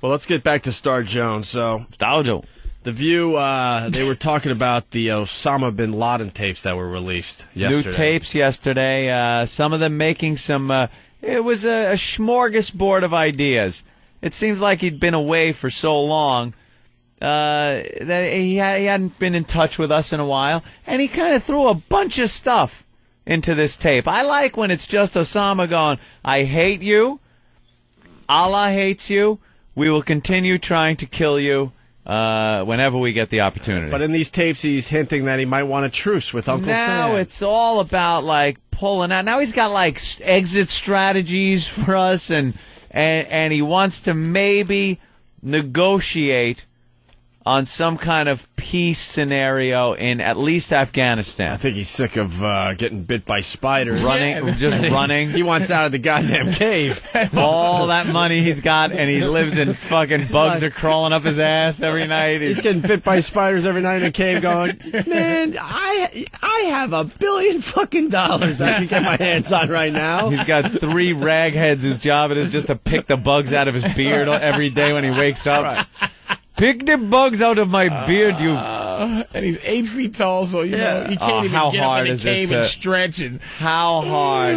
Well, let's get back to Star Jones. So, Star The View, they were talking about the Osama bin Laden tapes that were released yesterday. New tapes yesterday. Some of them making some. It was a smorgasbord of ideas. It seems like he'd been away for so long that he hadn't been in touch with us in a while, and he kind of threw a bunch of stuff into this tape. I like when it's just Osama going, "I hate you. Allah hates you. We will continue trying to kill you whenever we get the opportunity." But in these tapes, he's hinting that he might want a truce with Uncle Sam. Now it's all about, like, pulling out. Now he's got, like, exit strategies for us, and he wants to maybe negotiate on some kind of peace scenario in at least Afghanistan. I think he's sick of getting bit by spiders. Running. He wants out of the goddamn cave. All that money he's got, and he lives in fucking bugs are crawling up his ass every night. He's getting bit by spiders every night in a cave going, man, I have $1 billion fucking dollars I can get my hands on right now. He's got 3 ragheads whose job it is just to pick the bugs out of his beard every day when he wakes up. Right. Pick the bugs out of my beard, you. And he's 8 feet tall, so you know he can't even get up in the cave and stretch. And how hard?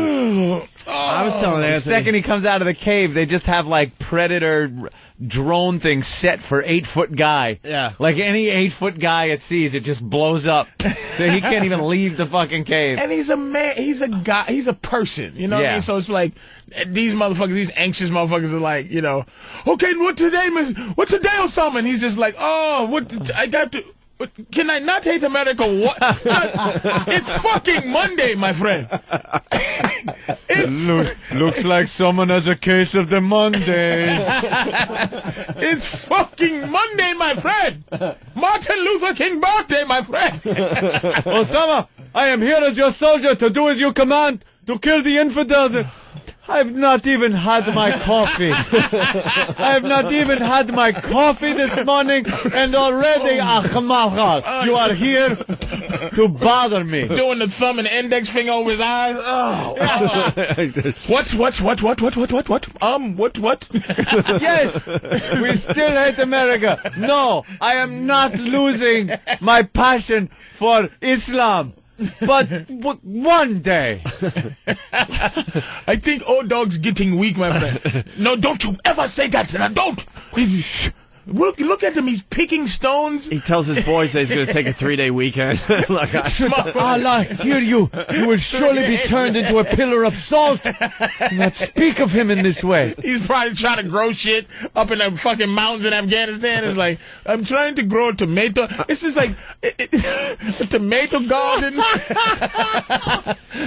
I was telling Anthony. The second he comes out of the cave, they just have like Predator drone things set for 8-foot guy. Yeah. Like any 8-foot guy it sees, it just blows up. So he can't even leave the fucking cave. And he's a man. He's a guy. He's a person. You know what I mean? So it's like these motherfuckers, these anxious motherfuckers are like, you know, okay, what today, Osama? And he's just like, oh, what? I got to. Can I not hate America? What? It's fucking Monday, my friend. Looks like someone has a case of the Mondays. It's fucking Monday, my friend. Martin Luther King birthday, my friend. Osama, I am here as your soldier to do as you command, to kill the infidels. I've not even had my coffee. I have not even had my coffee this morning, and already, you are here to bother me. Doing the thumb and index finger over his eyes. What? What? Yes, we still hate America. No, I am not losing my passion for Islam. But one day. I think old dog's getting weak, my friend. No, don't you ever say that. Don't. Look at him. He's picking stones. He tells his boys that he's going to take a 3-day weekend. Like, Allah, hear you. You will surely be turned into a pillar of salt. Do not speak of him in this way. He's probably trying to grow shit up in the fucking mountains in Afghanistan. It's like, I'm trying to grow a tomato. It's just like a tomato garden.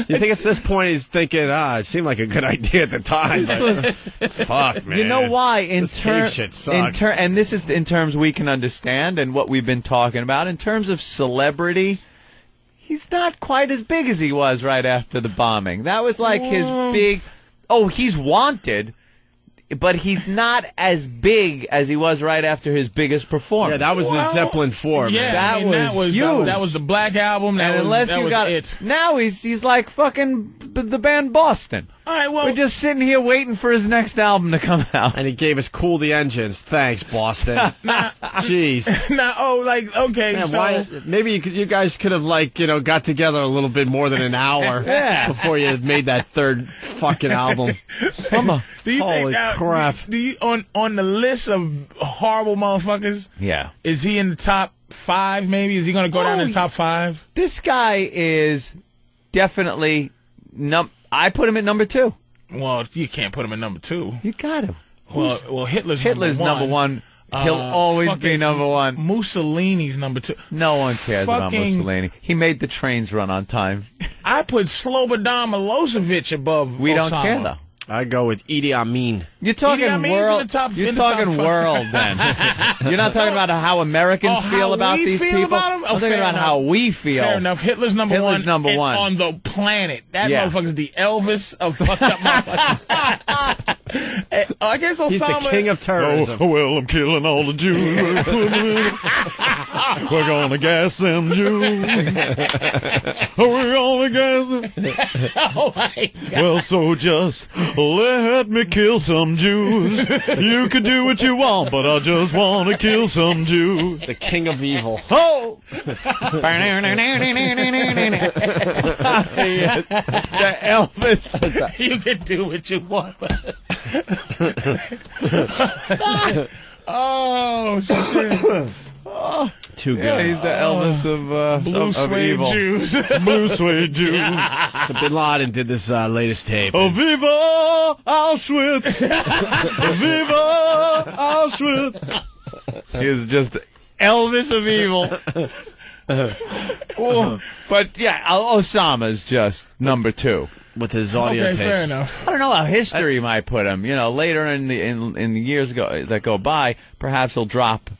You think at this point he's thinking, it seemed like a good idea at the time. Fuck, man. You know why? Shit sucks. And this is in terms we can understand and what we've been talking about. In terms of celebrity, he's not quite as big as he was right after the bombing. That was like his big... Oh, he's wanted, but he's not as big as he was right after his biggest performance. Yeah, that was the Zeppelin 4, man. Yeah, that was huge. That was the Black Album. Now he's like fucking the band Boston. All right, well, we're just sitting here waiting for his next album to come out. And he gave us Cool the Engines. Thanks, Boston. Jeez. Okay, man, so... maybe you guys could have, got together a little bit more than an hour before you had made that third fucking album. Holy crap. Do you, on the list of horrible motherfuckers, is he in the top 5, maybe? Is he going to go down in the top 5? This guy is definitely... I put him at number 2. Well, you can't put him at number 2. You got him. Well, Hitler's number 1. He'll always be number 1. Mussolini's number 2. No one cares about Mussolini. He made the trains run on time. I put Slobodan Milosevic above We Osama. don't care, though. I go with Idi Amin. You're talking world. You're talking world, then. You're not talking about how Americans feel about these people. I'm talking about how we feel. Fair enough. Hitler's number 1 on the planet. That motherfucker's the Elvis of fucked up motherfuckers. I guess Osama. He's the king of terrorism. Oh, well, I'm killing all the Jews. We're gonna gas them Jews. We're gonna gas them. Oh my God. Well, so just let me kill some Jews. You can do what you want, but I just want to kill some Jews. The king of evil. Oh! Yes. The Elvis. You can do what you want. Oh, shit. Too good. Yeah, he's the Elvis of Blue of suede evil. Jews. Blue suede Jews. So Bin Laden did this latest tape. Oh, viva Auschwitz! Viva Auschwitz! He is just Elvis of evil. But yeah, Osama's just number 2 With his audio tapes. Fair enough. I don't know how history might put him. You know, later in the years that go by, perhaps he'll drop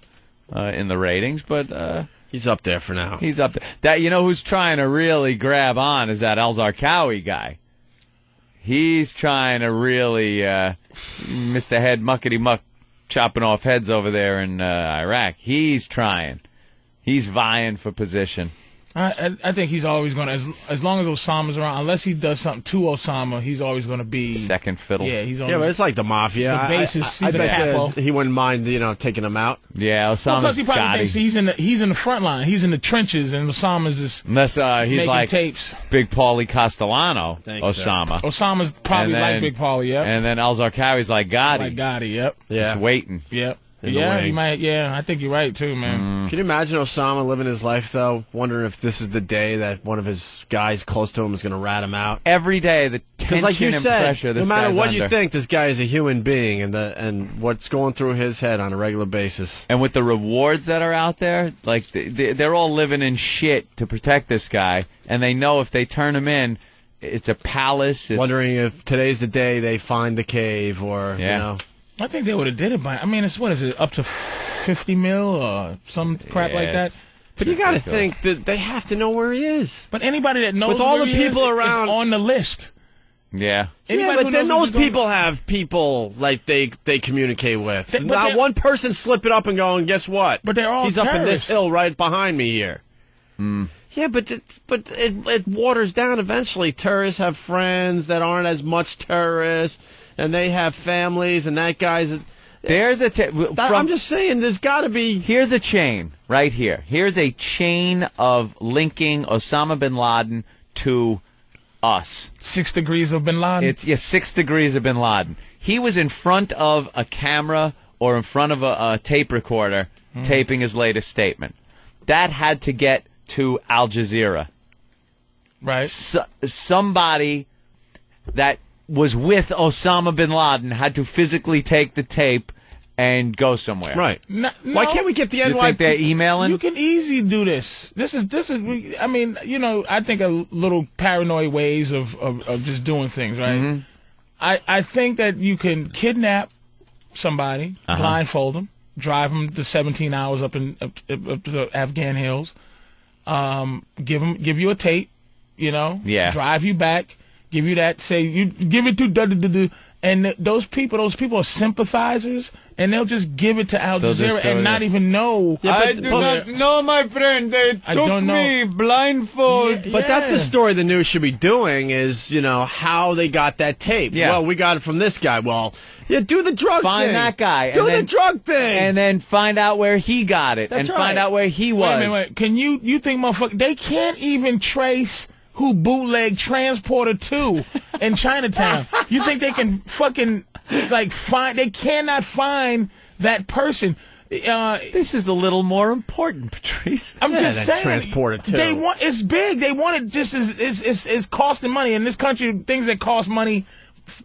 in the ratings. But he's up there for now. he's up there. That who's trying to really grab on is that Al-Zarqawi guy. He's trying to really Mr. Head Muckety Muck chopping off heads over there in Iraq. He's trying. He's vying for position. I think he's always going to, as long as Osama's around, unless he does something to Osama, he's always going to be Second fiddle. Yeah, he's Yeah, but it's like the mafia. The basis. I He's a bet capo. he wouldn't mind, taking him out. Yeah, Osama's because he probably got thinks it. he's in the front line. He's in the trenches, and Osama's just Unless he's making like tapes. Big Paulie Castellano, Think Osama. Osama's probably And then- like Big Paulie, yep. And then Al-Zarqawi's like Gotti. Like Gotti, yep. Yeah. Just waiting. Yep. In the Yeah, he wings. might. Yeah, I think you're right too, man. Can you imagine Osama living his life, though, wondering if this is the day that one of his guys close to him is going to rat him out? Every day, the tension Like you and said, pressure this no matter guy's what under. you think, this guy is a human being, and what's going through his head on a regular basis. And with the rewards that are out there, like they're all living in shit to protect this guy, and they know if they turn him in, it's a palace. It's, Wondering if today's the day they find the cave, or Yeah. I think they would have did it by. I mean, it's what is it, up to 50 mil or some crap like that. it's- But you got to think that they have to know where he is. But anybody that knows With all where the he people is around- on the list. Yeah. Anybody Yeah, who but then knows those who's going- people have people like they communicate with. But Not they're- one person slip it up and go, and guess what? But they're all He's up in this terrorists. hill right behind me here. Yeah, but it waters down eventually. Terrorists have friends that aren't as much terrorists, and they have families, and that guy's... There's a I'm just saying, there's got to be... Here's a chain right here. Here's a chain of linking Osama bin Laden to us. 6 degrees of Bin Laden. It's 6 degrees of bin Laden. He was in front of a camera or in front of a tape recorder taping his latest statement. That had to get to Al Jazeera. right. Somebody that was with Osama bin Laden had to physically take the tape and go somewhere. Right. No, Why can't we get the You think they're emailing? You can easily do this. This is. I mean, I think a little paranoid ways of just doing things, right? Mm-hmm. I think that you can kidnap somebody, blindfold them, drive them the 17 hours up to the Afghan hills, give you a tape, drive you back, give you that, say you give it to and those people are sympathizers, and they'll just give it to Al Jazeera and not even know. Yeah, I do not know, my friend. They took me blindfold. But that's the story the news should be doing is, how they got that tape. Yeah. Well, we got it from this guy. Well, yeah, do the drug thing. Find that guy. Do and the then, drug thing. And then find out where he got it. That's and right. find out where he was. Wait. Can you think, motherfucker, they can't even trace who bootleg Transporter 2 in Chinatown. You think they can fucking, find, they cannot find that person. This is a little more important, Patrice. I'm just that saying. Transporter 2. It's big. They want it just as, it's costing money. In this country, things that cost money,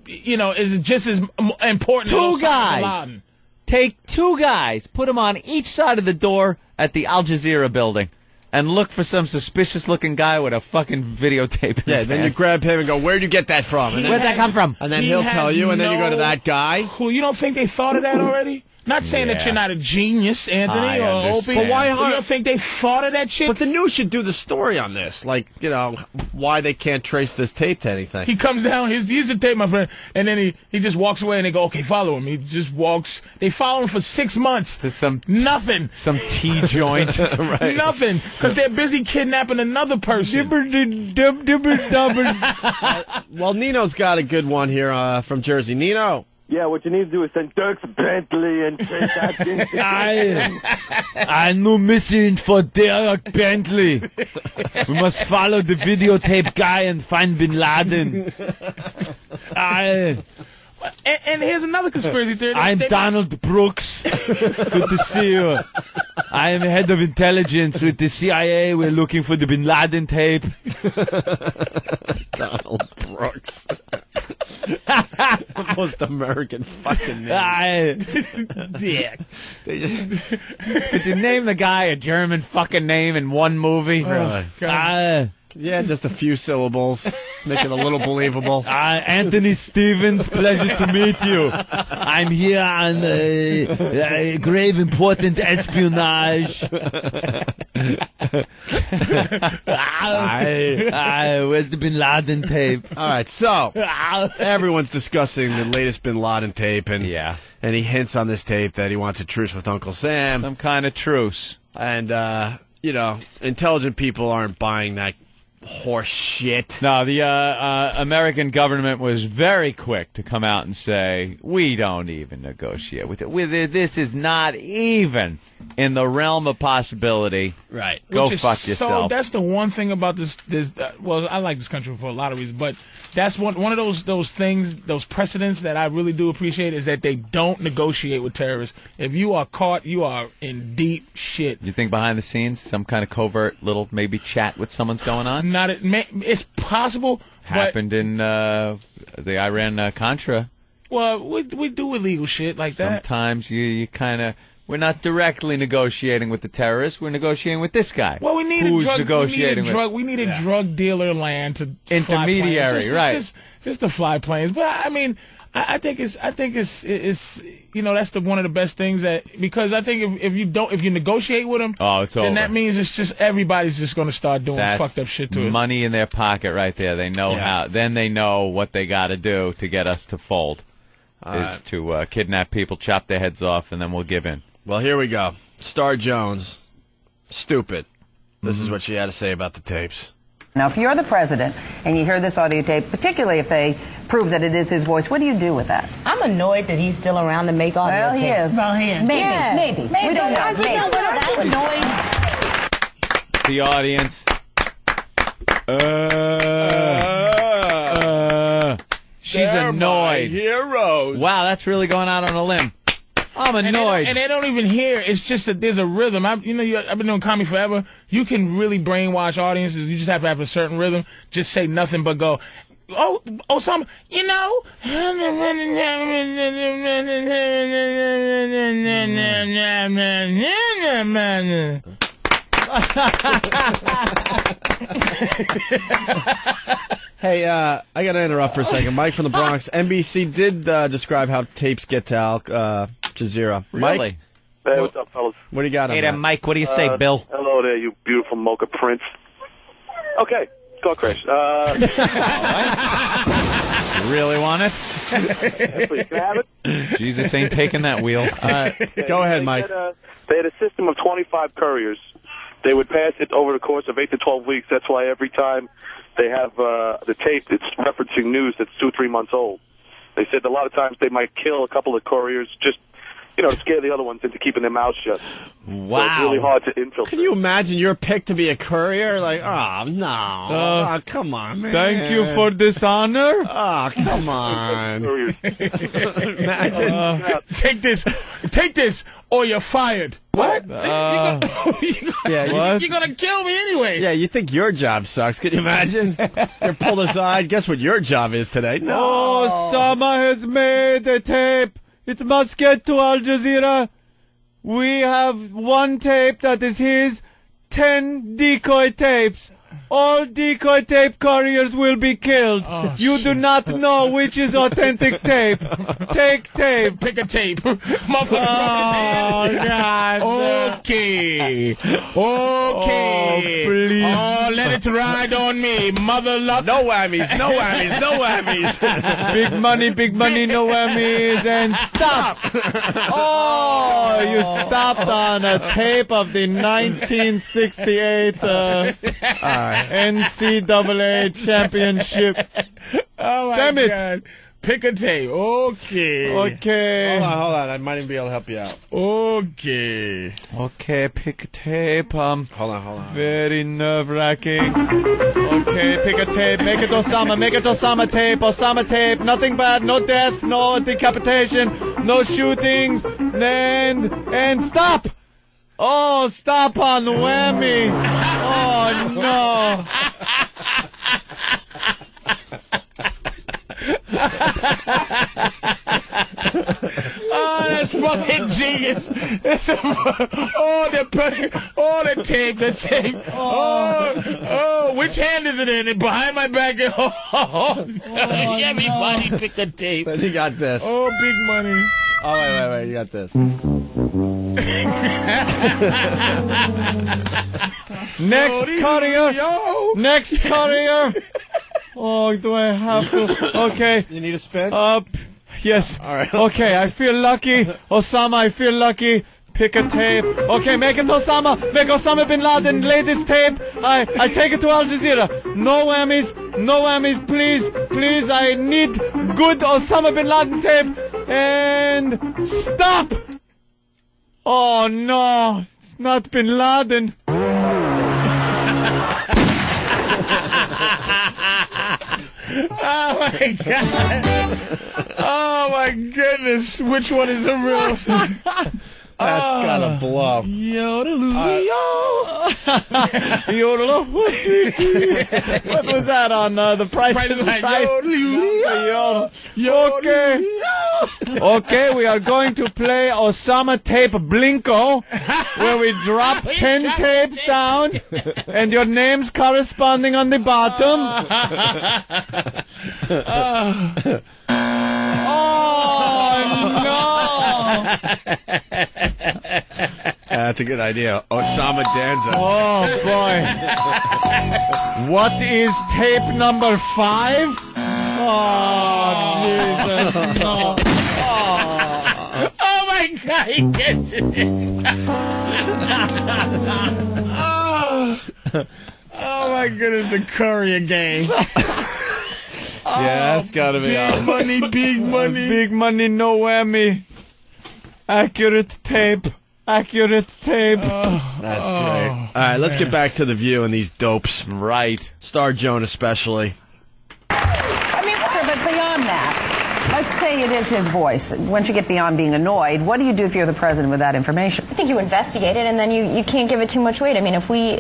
is just as important. Two as Osama bin guys. Laden. Take 2 guys, put them on each side of the door at the Al Jazeera building, and look for some suspicious-looking guy with a fucking videotape in his then you hand. grab him and go, where'd you get that from? And Where'd that come from? And then he'll tell you, and then you go to that guy. Who, you don't think they thought of that already? Not saying that you're not a genius, Anthony or Opie. But why you don't think they thought of that shit? But the news should do the story on this. Like, why they can't trace this tape to anything. He comes down, he's the tape, my friend, and then he just walks away, and they go, okay, follow him. He just walks. They follow him for 6 months. Nothing. Some tea joint. Right. Nothing. Because they're busy kidnapping another person. Well, Nino's got a good one here from Jersey. Nino. Yeah, what you need to do is send Dirk Bentley and trace that thing. I'm no missing for Dirk Bentley. We must follow the videotape guy and find Bin Laden. And here's another conspiracy theory. I'm Donald Brooks. Good to see you. I am head of intelligence with the CIA. We're looking for the Bin Laden tape. Donald Brooks. Most American fucking name. Dick. Could you name the guy a German fucking name in one movie? Really? Yeah, just a few syllables. Make it a little believable. Anthony Stevens, pleasure to meet you. I'm here on grave important espionage. Where's the Bin Laden tape? All right, so everyone's discussing the latest Bin Laden tape, and he hints on this tape that he wants a truce with Uncle Sam. Some kind of truce. And, intelligent people aren't buying that horse shit. No, the American government was very quick to come out and say, we don't even negotiate with it. This is not even in the realm of possibility. Right. Go fuck yourself. So that's the one thing about this. Well, I like this country for a lot of reasons, but that's one of those things, those precedents that I really do appreciate is that they don't negotiate with terrorists. If you are caught, you are in deep shit. You think behind the scenes, some kind of covert little maybe chat with someone's going on? It's possible. Happened in the Iran-Contra. Well, we do illegal shit like that. Sometimes you kind of... We're not directly negotiating with the terrorists. We're negotiating with this guy. Well, we need a drug dealer land to intermediary, fly right? Just to fly planes. But I mean, I think it's that's one of the best things because I think if you negotiate with them, it's over. Then that means it's just everybody's just going to start doing fucked up shit to it. Money in their pocket right there. They know how. Then they know what they got to do to get us to fold. Is to kidnap people, chop their heads off, and then we'll give in. Well, here we go. Star Jones, stupid. This is what she had to say about the tapes. Now, if you're the president and you hear this audio tape, particularly if they prove that it is his voice, what do you do with that? I'm annoyed that he's still around to make audio tapes. Well, he is. Well, he is. Maybe. We don't know. That's annoying. The audience. She's annoyed. Heroes. Wow, that's really going out on a limb. I'm annoyed. And they don't even hear. It's just that there's a rhythm. I've been doing comedy forever. You can really brainwash audiences. You just have to have a certain rhythm. Just say nothing but go, Osama, Hey, I got to interrupt for a second. Mike from the Bronx. NBC did describe how tapes get to Al Jazeera. Really? Mike? Hey, what's up, fellas? What do you got on Hey there, that? Mike. What do you say, Bill? Hello there, you beautiful mocha prince. Okay, car crash. You really want it? Please, can I have it? Jesus ain't taking that wheel. Go ahead, Mike. They had a system of 25 couriers. They would pass it over the course of 8 to 12 weeks. That's why every time they have the tape, it's referencing news that's 2-3 months old. They said a lot of times they might kill a couple of couriers just, to scare the other ones into keeping their mouths shut. Wow. So it's really hard to infiltrate. Can you imagine you're picked to be a courier? Like, no. Come on, man. Thank you for this honor. Oh, come on. Imagine. take this, or you're fired. What? You're going to kill me anyway. Yeah, you think your job sucks. Can you imagine? You're pulled aside. Guess what your job is today? No. Osama has made a tape. It must get to Al Jazeera. We have one tape that is his, 10 decoy tapes. All decoy tape couriers will be killed. You do not know which is authentic tape. Take tape. Pick a tape. Oh, God. Okay. Oh, please. Oh, let it ride on me, mother luck. No whammies, no whammies, no whammies. Big money, no whammies, and stop. Oh, you stopped on a tape of the 1968 NCAA championship. Oh, my Damn it. God. Pick a tape. Okay. Okay. Hold on. I might even be able to help you out. Okay. Okay, pick a tape. Hold on. Very nerve-wracking. Okay, pick a tape. Make it Osama tape. Osama tape. Nothing bad. No death. No decapitation. No shootings. And stop. Oh, stop on the whammy. Oh, no. Oh, that's fucking genius. The tape. Oh, which hand is it in? Behind my back. Everybody pick a tape. You got this. Oh, big money. Oh, wait. You got this. Next courier. Oh, do I have to? Okay. You need a spin? Yes. All right. Okay, I feel lucky. Osama, I feel lucky. Pick a tape. Okay, make it Osama. Make Osama bin Laden. Lay this tape. I take it to Al Jazeera. No whammies, please. I need good Osama bin Laden tape. And stop. Oh, no. It's not bin Laden. Oh, my God. Oh, my goodness. Which one is the real thing? That's gotta blow. What was that on The Price is Right? Okay, we are going to play Osama Tape Blinko, where we drop 10 tapes down, and your name's corresponding on the bottom. Oh, no! That's a good idea. Osama Danza. Oh, boy. What is tape number 5? Oh, Jesus. No. Oh, my God, he gets it. Oh, my goodness, the courier gang. Yeah, that's gotta be big money. Big money, no whammy. Accurate tape. That's great. All right, let's get back to The View and these dopes. Right. Star Joan especially. I mean, but beyond that, let's say it is his voice. Once you get beyond being annoyed, what do you do if you're the president with that information? I think you investigate it, and then you can't give it too much weight. I mean, if we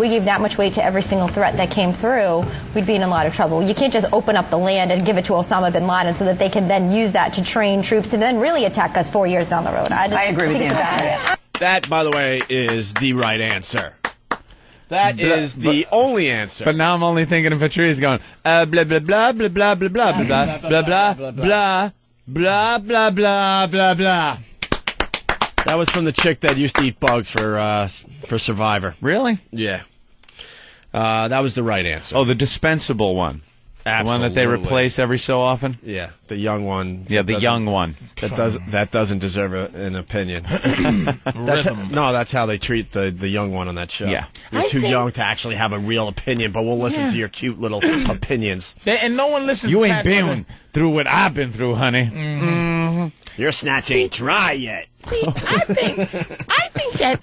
gave that much weight to every single threat that came through, we'd be in a lot of trouble. You can't just open up the land and give it to Osama bin Laden so that they can then use that to train troops and then really attack us 4 years down the road. I agree with you. That, by the way, is the right answer. That is the only answer. But now I'm only thinking of Patrice going, blah, blah, blah, blah, blah, blah, blah, blah, blah, blah, blah, blah, blah, blah, blah, blah, blah. That was from the chick that used to eat bugs for Survivor. Really? Yeah. That was the right answer. Oh, the dispensable one. Absolutely. The one that they replace every so often? Yeah, the young one. Yeah, the young one. That doesn't deserve an opinion. That's how they treat the young one on that show. Yeah. You're too young to actually have a real opinion, but we'll listen to your cute little opinions. And no one listens. You ain't been through what I've been through, honey. Mm-hmm. Your snatch ain't dry yet. See, I think that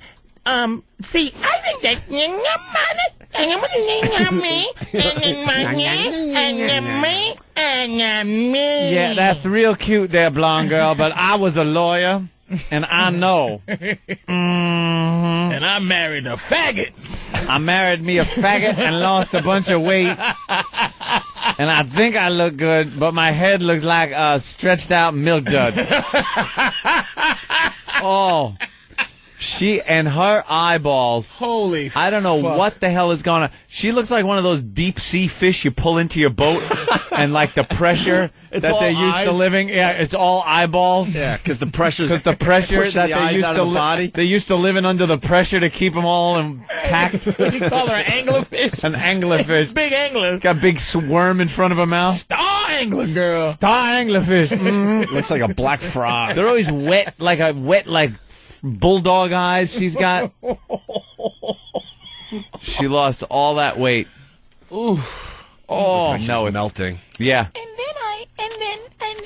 yeah, that's real cute there, blonde girl, but I was a lawyer, and I know. And I married a faggot. I married me a faggot and lost a bunch of weight. And I think I look good, but my head looks like a stretched out milk dud. Oh. She and her eyeballs. Holy I don't know fuck. what the hell is going on. She looks like one of those deep sea fish you pull into your boat and like the pressure that they're used to living. Yeah, it's all eyeballs. Yeah, because the pressure that they used to living under the pressure to keep them all intact. What do you call her, an anglerfish? An anglerfish. Big angler. Got a big worm in front of her mouth. Star angler, girl. Star anglerfish. Mm-hmm. Looks like a black frog. They're always wet like bulldog eyes she's got. She lost all that weight. Ooh. Oh, like no, it's melting. Yeah. And then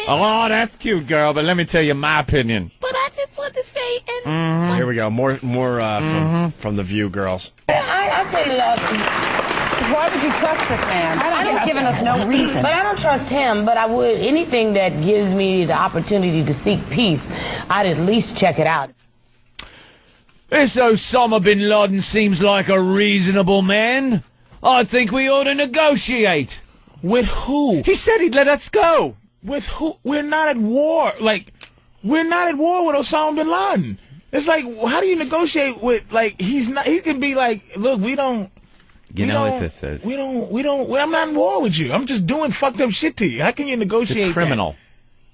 Oh, that's cute, girl, but let me tell you my opinion. but I just want to say, and Here we go. More from the View girls. I tell you, Why would you trust this man? He's given us no reason. but I don't trust him, but I would, anything that gives me the opportunity to seek peace, I'd at least check it out. This Osama bin Laden seems like a reasonable man. I think we ought to negotiate. With who? He said he'd let us go. With who? We're not at war. Like, we're not at war with Osama bin Laden. It's like, how do you negotiate with, like, he's not, he can be like, look, we don't. You know what this is? I'm not in war with you. I'm just doing fucked up shit to you. How can you negotiate He's a criminal.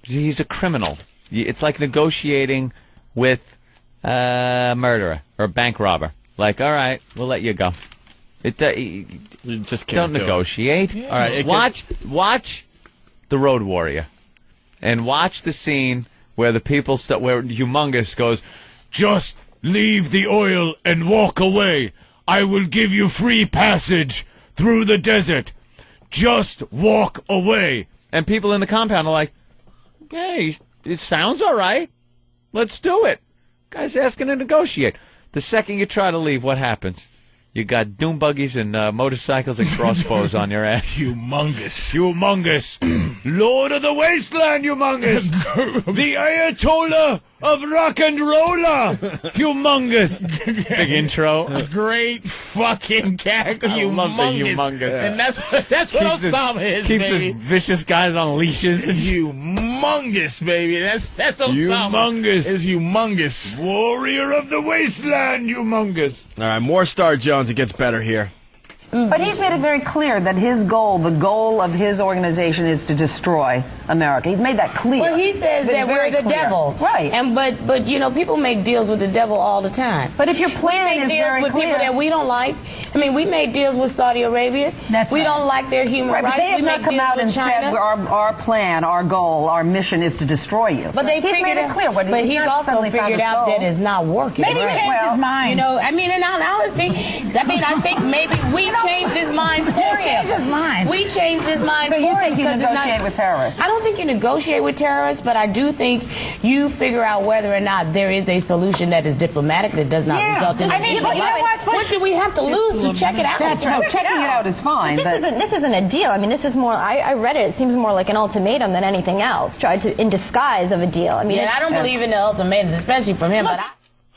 He's a criminal. It's like negotiating with a murderer or a bank robber. Like, all right, we'll let you go. You just don't negotiate. Yeah. All right, Watch The Road Warrior, and watch the scene where the people where Humongous goes, just leave the oil and walk away. I will give you free passage through the desert. Just walk away. And people in the compound are like, hey, it sounds all right. Let's do it. Guy's asking to negotiate. The second you try to leave, what happens? You got doom buggies and motorcycles and crossbows on your ass. Humongous. Lord of the Wasteland, Humongous. The Ayatollah of rock and roller. Humongous. Big intro. Great fucking character. I love the Humongous. And that's what Osama is, keeps baby. his vicious guys on leashes. Humongous, baby. That's Osama. Humongous. Is humongous. Warrior of the Wasteland, Humongous. All right, more Star Jones. It gets better here. But he's made it very clear that his goal, the goal of his organization, is to destroy America. He's made that clear. Well, he says that we're the devil. Right. And but you know, people make deals with the devil all the time. But if your plan we is make deals very with clear, people that we don't like. I mean, we made deals with Saudi Arabia. We don't like their human right, rights. but they have we not make come deals out with and China. said our plan, our goal, our mission is to destroy you. But they he's figured made it clear. But he's also figured out that it's not working. Maybe he changed his mind. You know, I mean, in all honesty, I think maybe we changed his mind for him. We changed his mind so for him. So you think you negotiate with terrorists? I don't think you negotiate with terrorists, but I do think you figure out whether or not there is a solution that is diplomatic that does not result in what do we have to lose to check it out? That's right. Checking it out is fine. This isn't a deal. I mean, this is more. I read it. It seems more like an ultimatum than anything else, tried to in disguise of a deal. I mean, and I don't believe in the ultimatums, especially from him.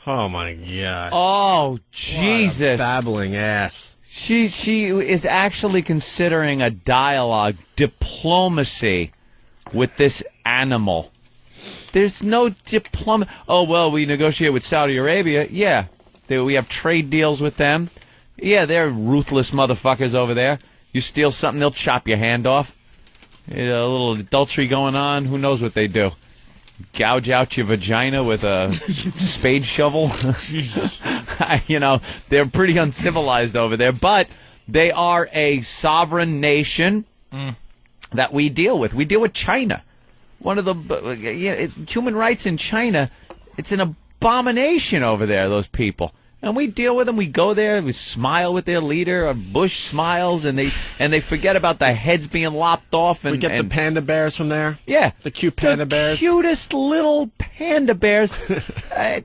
Oh my God! Oh Jesus! Babbling ass. She is actually considering a dialogue, diplomacy with this animal. There's no diplomacy. Oh, well, we negotiate with Saudi Arabia. Yeah. We have trade deals with them. Yeah, they're ruthless motherfuckers over there. You steal something, they'll chop your hand off. A little adultery going on. Who knows what they do? Gouge out your vagina with a spade shovel. You know, they're pretty uncivilized over there, but they are a sovereign nation that we deal with. We deal with China. One of the human rights in China, it's an abomination over there, those people. And we deal with them. We go there. We smile with their leader. Bush smiles, and they forget about the heads being lopped off. And we get the panda bears from there. Yeah, the cute panda bears. Cutest little panda bears.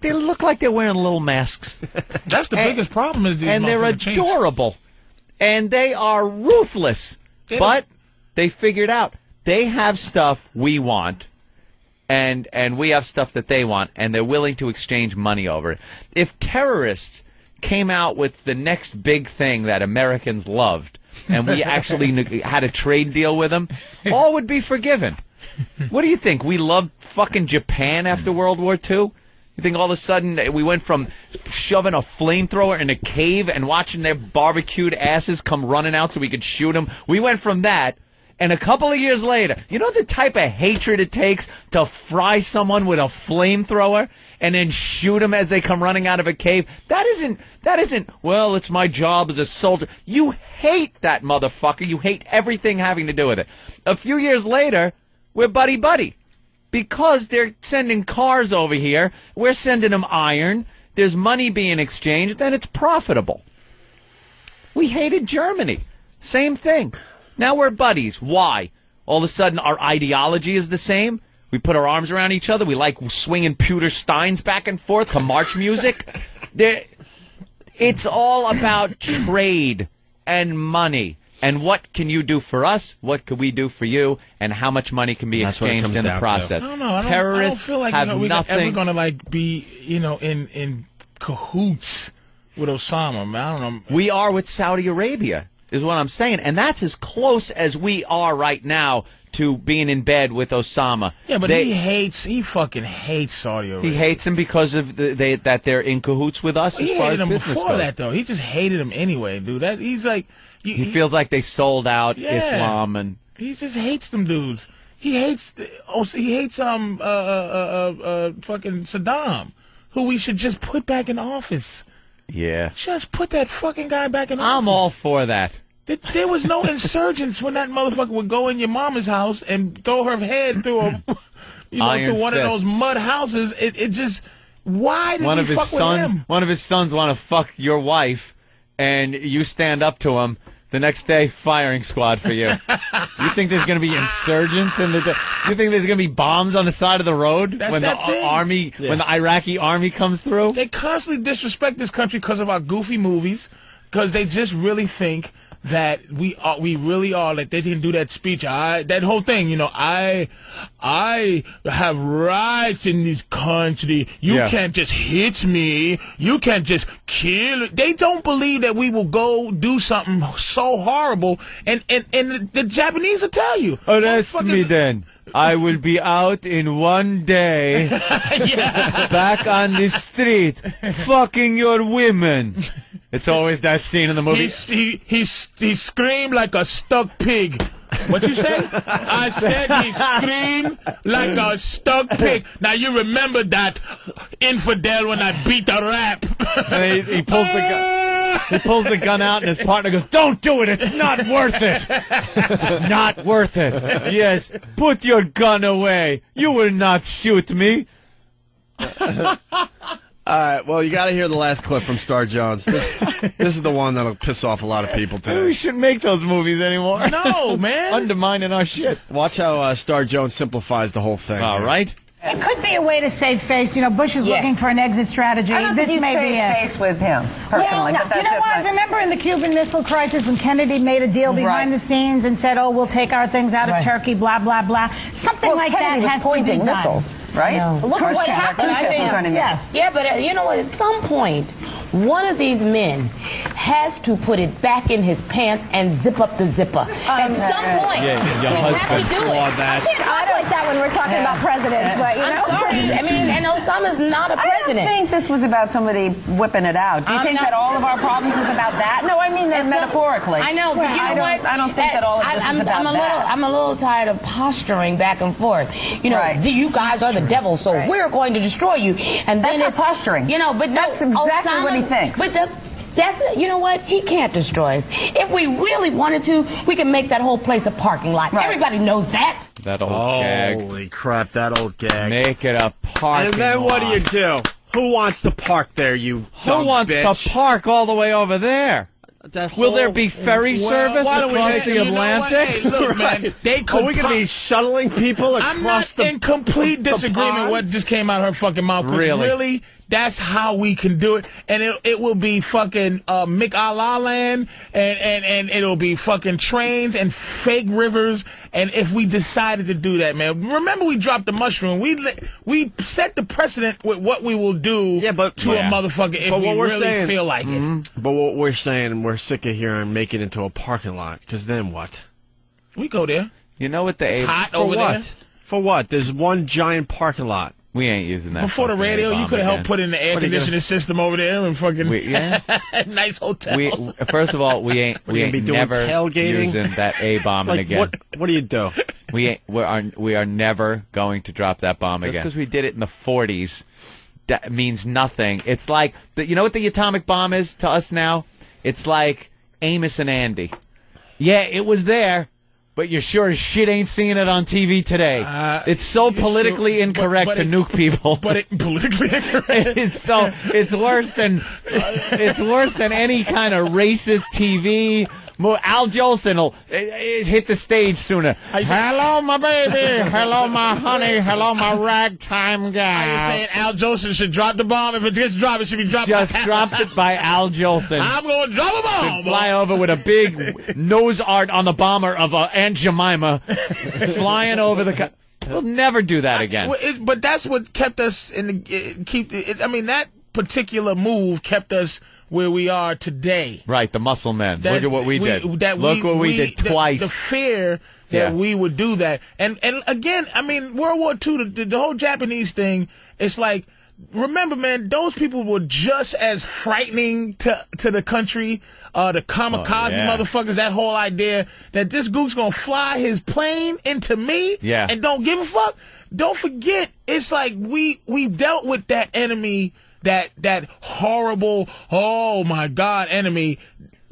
They look like they're wearing little masks. That's the biggest problem. Is these and they're adorable, and they are ruthless. But they figured out they have stuff we want. And we have stuff that they want, and they're willing to exchange money over it. If terrorists came out with the next big thing that Americans loved, and we actually had a trade deal with them, all would be forgiven. What do you think? We loved fucking Japan after World War II? You think all of a sudden we went from shoving a flamethrower in a cave and watching their barbecued asses come running out so we could shoot them? We went from that, and a couple of years later, you know the type of hatred it takes to fry someone with a flamethrower and then shoot them as they come running out of a cave? That isn't, well, it's my job as a soldier. You hate that motherfucker. You hate everything having to do with it. A few years later, we're buddy-buddy. Because they're sending cars over here, we're sending them iron, there's money being exchanged, then it's profitable. We hated Germany. Same thing. Now we're buddies. Why? All of a sudden our ideology is the same? We put our arms around each other? We like swinging pewter steins back and forth to march music? It's all about trade and money. And what can you do for us? What can we do for you? And how much money can be exchanged in the process? I don't know. Terrorists I don't feel like have we're ever going to be in cahoots with Osama. Man. I don't know. We are with Saudi Arabia, is what I'm saying, and that's as close as we are right now to being in bed with Osama. Yeah, but he fucking hates Saudi Arabia. He hates him because of that they're in cahoots with us. He hated him before that, though. He just hated him anyway, dude. He's like. He feels like they sold out Islam, and he just hates them dudes. He hates fucking Saddam, who we should just put back in office. Yeah, just put that fucking guy back in office. I'm all for that. There was no insurgents when that motherfucker would go in your mama's house and throw her head through a, through one of those mud houses. It just why did we fuck with him? One of his sons want to fuck your wife, and you stand up to him. The next day, firing squad for you. You think there's going to be insurgents you think there's going to be bombs on the side of the road when the when the Iraqi army comes through? They constantly disrespect this country because of our goofy movies, because they just really think that we really are, like they didn't do that speech. That whole thing, I have rights in this country. You can't just hit me. You can't just kill. They don't believe that we will go do something so horrible. And the Japanese will tell you. Oh, that's me then. I will be out in one day, back on the street, fucking your women. It's always that scene in the movie. He screamed like a stuck pig. What you say? I said he screamed like a stuck pig. Now you remember that, infidel, when I beat the rap. And he pulls the gun. He pulls the gun out, and his partner goes, "Don't do it. It's not worth it. It's not worth it. Yes, put your gun away. You will not shoot me." All right, well, you got to hear the last clip from Star Jones. This is the one that'll piss off a lot of people today. We shouldn't make those movies anymore. No, man. Undermining our shit. Watch how Star Jones simplifies the whole thing. All right. It could be a way to save face. Bush is looking for an exit strategy. I don't think you save face with him, personally. Well, but that's you know what? different. Remember in the Cuban Missile Crisis when Kennedy made a deal behind the scenes and said, "Oh, we'll take our things out of Turkey," blah, blah, blah. Something like Kennedy that was pointing missiles, right? Look at what happened to him. Yes. Yeah, but at some point, one of these men has to put it back in his pants and zip up the zipper. At some point, your have husband to do it. I don't like that when we're talking about presidents, but I'm sorry. And Osama's not a president. I don't think this was about somebody whipping it out. Do you think that all of our problems is about that? No, I mean that metaphorically. I know, but I don't think that all of this is about that. I'm a little tired of posturing back and forth. You guys are the devil, so we're going to destroy you. And then it's posturing. But that's exactly what he thinks. But that's it. You know what? He can't destroy us. If we really wanted to, we could make that whole place a parking lot. Right. Everybody knows that. That old gag. Holy crap, that old gag. Make it a parking And then what do you do? Who wants to park there, you dumb Who wants bitch? to park all the way over there? Will there be ferry service across the Atlantic? Hey, look, man, they could. Are we going to be shuttling people across the... I'm not in complete disagreement with what just came out of her fucking mouth. Really? That's how we can do it. And it will be fucking McAllah land, and it'll be fucking trains and fake rivers. And if we decided to do that, man, remember we dropped the mushroom. We set the precedent with what we will do to a motherfucker if we really feel like it. But what we're saying, we're sick of hearing make it into a parking lot, because then what? We go there. You know what the it's hot For over what? there. For what? There's one giant parking lot. We ain't using that. Before the radio, you could have helped put in the air conditioning system over there and fucking nice hotels. First of all, we ain't never tailgating. using that A-bombing again. What do you do? We are never going to drop that bomb again. Just because we did it in the 40s, that means nothing. It's like, you know what the atomic bomb is to us now? It's like Amos and Andy. Yeah, it was there. But you're sure as shit ain't seeing it on TV today. It's so politically incorrect to nuke people. But it politically incorrect. It is so. It's worse than any kind of racist TV. Al Jolson will hit the stage sooner. Hello, my baby. Hello, my honey. Hello, my ragtime guy. Are you saying Al Jolson should drop the bomb? If it gets dropped, it should be dropped. Just drop it by Al Jolson. I'm going to drop a bomb. Fly over with a big nose art on the bomber of Aunt Jemima, flying over the. We'll never do that again. But that's what kept us in the I mean, that particular move kept us where we are today. Right, the muscle men. Look at what we did. Look what we did twice. The fear that we would do that. And again, I mean, World War II, the whole Japanese thing, it's like, remember, man, those people were just as frightening to the country. The kamikaze motherfuckers, that whole idea that this gook's gonna fly his plane into me and don't give a fuck. Don't forget, it's like we dealt with that enemy, that horrible, oh my God, enemy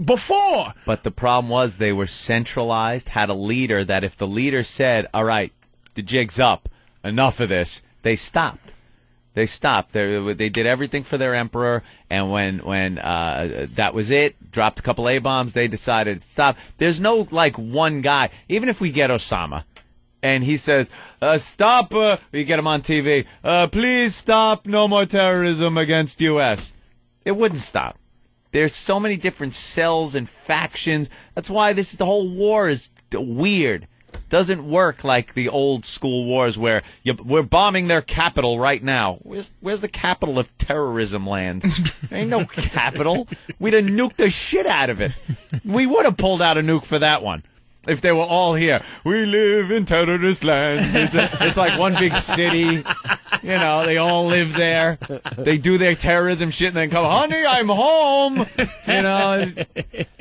before. But the problem was they were centralized, had a leader that if the leader said, all right, the jig's up, enough of this, they stopped. They stopped. They did everything for their emperor, and when that was it, dropped a couple A-bombs, they decided to stop. There's no, like, one guy. Even if we get Osama, and he says, stop, we get him on TV, please stop, no more terrorism against U.S. It wouldn't stop. There's so many different cells and factions. That's why the whole war is weird. Doesn't work like the old school wars where we're bombing their capital right now. Where's the capital of terrorism land? There ain't no capital. We'd have nuked the shit out of it. We would have pulled out a nuke for that one. If they were all here. We live in terrorist land. It's like one big city. You know, they all live there. They do their terrorism shit and then come, honey, I'm home. You know,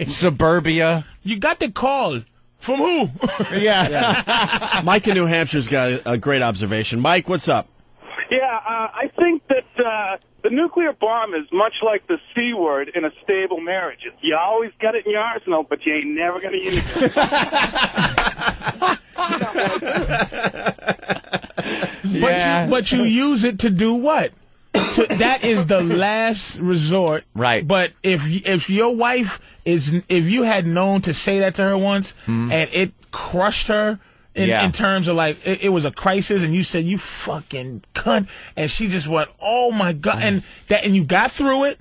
suburbia. You got the call. From who? Yeah. Mike in New Hampshire's got a great observation. Mike, what's up? Yeah, I think that the nuclear bomb is much like the C word in a stable marriage. You always got it in your arsenal, but you ain't never going to use it. But you use it to do what? That is the last resort. Right. But if your wife if you had known to say that to her once and it crushed her in terms of like it was a crisis and you said you fucking cunt and she just went, oh my God, and you got through it,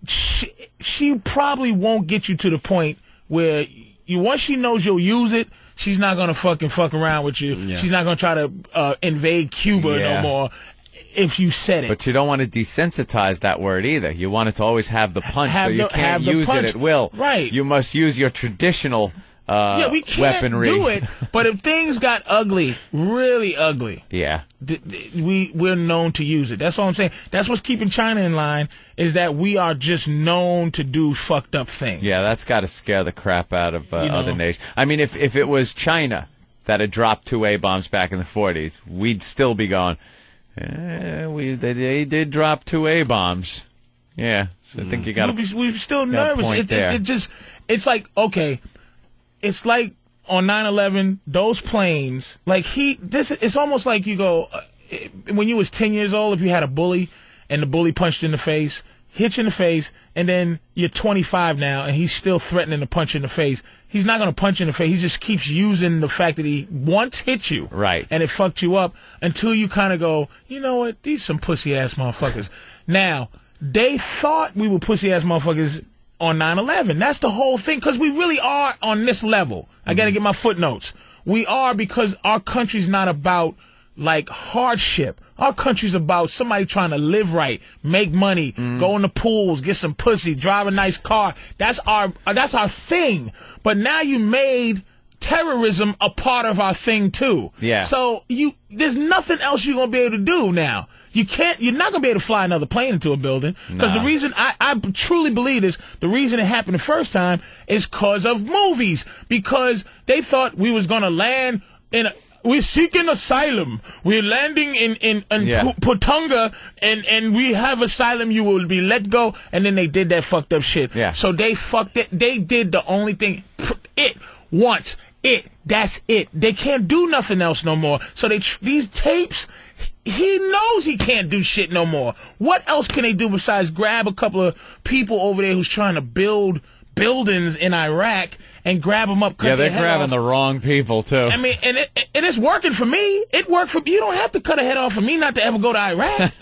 she probably won't get you to the point where once she knows you'll use it, she's not gonna fuck around with you. Yeah. She's not gonna try to invade Cuba no more. If you said it. But you don't want to desensitize that word either. You want it to always have the punch, so you can't use it at will. Right. You must use your traditional we can't weaponry. Do it, but if things got ugly, really ugly, we're known to use it. That's all I'm saying. That's what's keeping China in line, is that we are just known to do fucked up things. Yeah, that's got to scare the crap out of other nations. I mean, if it was China that had dropped 2 A-bombs back in the 40s, we'd still be going, they did drop 2 A-bombs. Yeah, so I think you got we're still nervous. It's like, okay, it's like on 9/11, those planes, like it's almost like you go, when you was 10 years old, if you had a bully and the bully punched you in the face, hit you in the face, and then you're 25 now and he's still threatening to punch you in the face. He's not going to punch you in the face. He just keeps using the fact that he once hit you. Right. And it fucked you up until you kind of go, you know what? These some pussy-ass motherfuckers. Now, they thought we were pussy-ass motherfuckers on 9/11. That's the whole thing, because we really are on this level. I got to get my footnotes. We are, because our country's not about, like, hardship. Our country's about somebody trying to live right, make money, go in the pools, get some pussy, drive a nice car. That's our thing. But now you made terrorism a part of our thing too. Yeah. So there's nothing else you're gonna be able to do now. You're not going to be able to fly another plane into a building. Because the reason, I truly believe this, the reason it happened the first time is because of movies. Because they thought we was going to land we're seeking asylum. We're landing in Putunga, and we have asylum. You will be let go. And then they did that fucked up shit. Yeah. So they fucked it. They did the only thing. Once. That's it. They can't do nothing else no more. So these tapes, he knows he can't do shit no more. What else can they do besides grab a couple of people over there who's trying to build buildings in Iraq and grab them up? Yeah, they're grabbing the wrong people, too. I mean, and it's working for me. It worked for me. You don't have to cut a head off for me not to ever go to Iraq.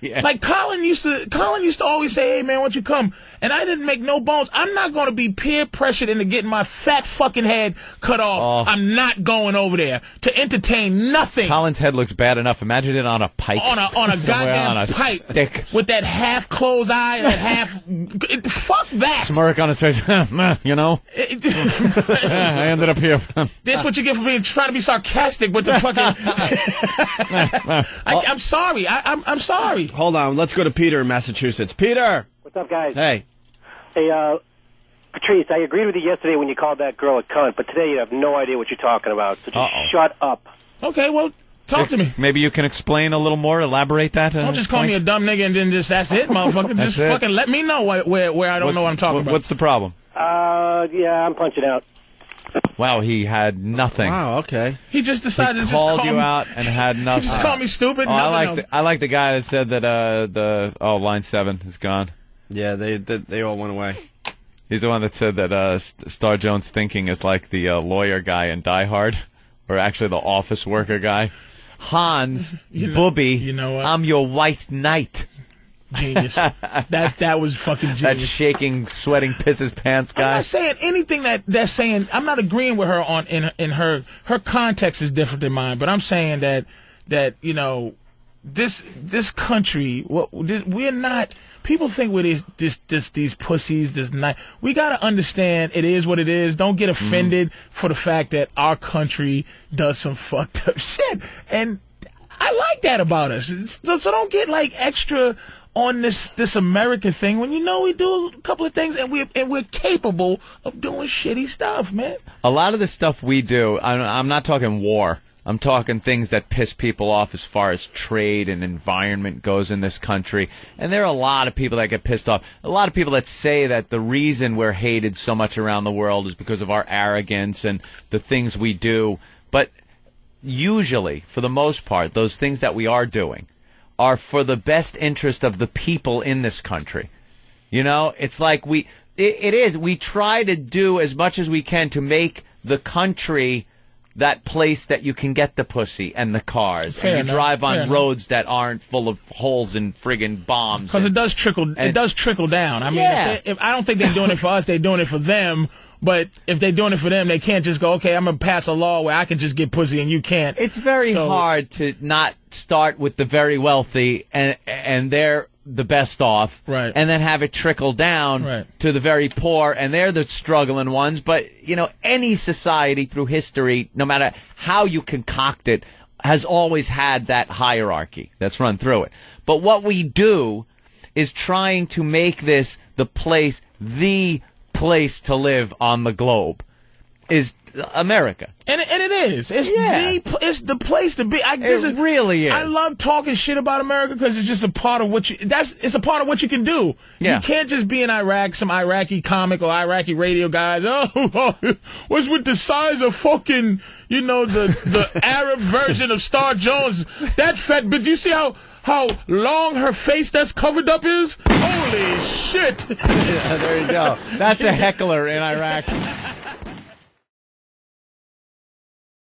Yeah. Like Colin used to always say, hey, man, why don't you come? And I didn't make no bones. I'm not going to be peer pressured into getting my fat fucking head cut off. I'm not going over there to entertain nothing. Colin's head looks bad enough. Imagine it on a pike. On a goddamn pipe. Stick. With that half closed eye, that half... fuck that. Smirk on his face. You know? I ended up here. This what you get for being trying to be sarcastic with the fucking... I'm sorry. I'm sorry. Hold on. Let's go to Peter in Massachusetts. Peter! What's up, guys? Hey. Hey, Patrice, I agreed with you yesterday when you called that girl a cunt, but today you have no idea what you're talking about, so just shut up. Okay, well, talk to me. Maybe you can explain a little more, elaborate that. Don't just call me a dumb nigga and then that's it, motherfucker. Just fucking let me know where I don't know what I'm talking about. What's the problem? Yeah, I'm punching out. Wow, he had nothing. Wow, okay. He just decided to call me out and had nothing. He just called me stupid. I like the guy that said that line 7 is gone. Yeah, they all went away. He's the one that said that Star Jones' thinking is like the lawyer guy in Die Hard, or actually the office worker guy. Hans, Booby, you know what? I'm your white knight. Genius. That was fucking genius. That shaking, sweating, piss his pants guy. I'm not saying anything that's saying. I'm not agreeing with her on in her context is different than mine. But I'm saying that you know this country. We're not. People think we're these pussies. We gotta understand it is what it is. Don't get offended for the fact that our country does some fucked up shit. And I like that about us. So don't get like extra on this American thing when you know we do a couple of things and we're capable of doing shitty stuff, man. A lot of the stuff we do, I'm not talking war. I'm talking things that piss people off as far as trade and environment goes in this country. And there are a lot of people that get pissed off. A lot of people that say that the reason we're hated so much around the world is because of our arrogance and the things we do. But usually, for the most part, those things that we are doing are for the best interest of the people in this country. You know, it's like we try to do as much as we can to make the country that place that you can get the pussy and the cars, and you drive on roads that aren't full of holes and friggin' bombs. Because it does trickle down. I mean, if I don't think they're doing it for us, they're doing it for them. But if they're doing it for them, they can't just go, okay, I'm going to pass a law where I can just get pussy and you can't. It's very hard to not start with the very wealthy and they're the best off, right, and then have it trickle down to the very poor, and they're the struggling ones. But, you know, any society through history, no matter how you concoct it, has always had that hierarchy that's run through it. But what we do is trying to make this the place to live on the globe is America. And it is. It's the place to be. It really is. I love talking shit about America because it's just a part of what it's a part of what you can do. Yeah. You can't just be in Iraq, some Iraqi comic or Iraqi radio guys. What's with the size of fucking, you know, the Arab version of Star Jones? That fat bitch. You see how long her face that's covered up is? Holy shit. Yeah, there you go. That's a heckler in Iraq.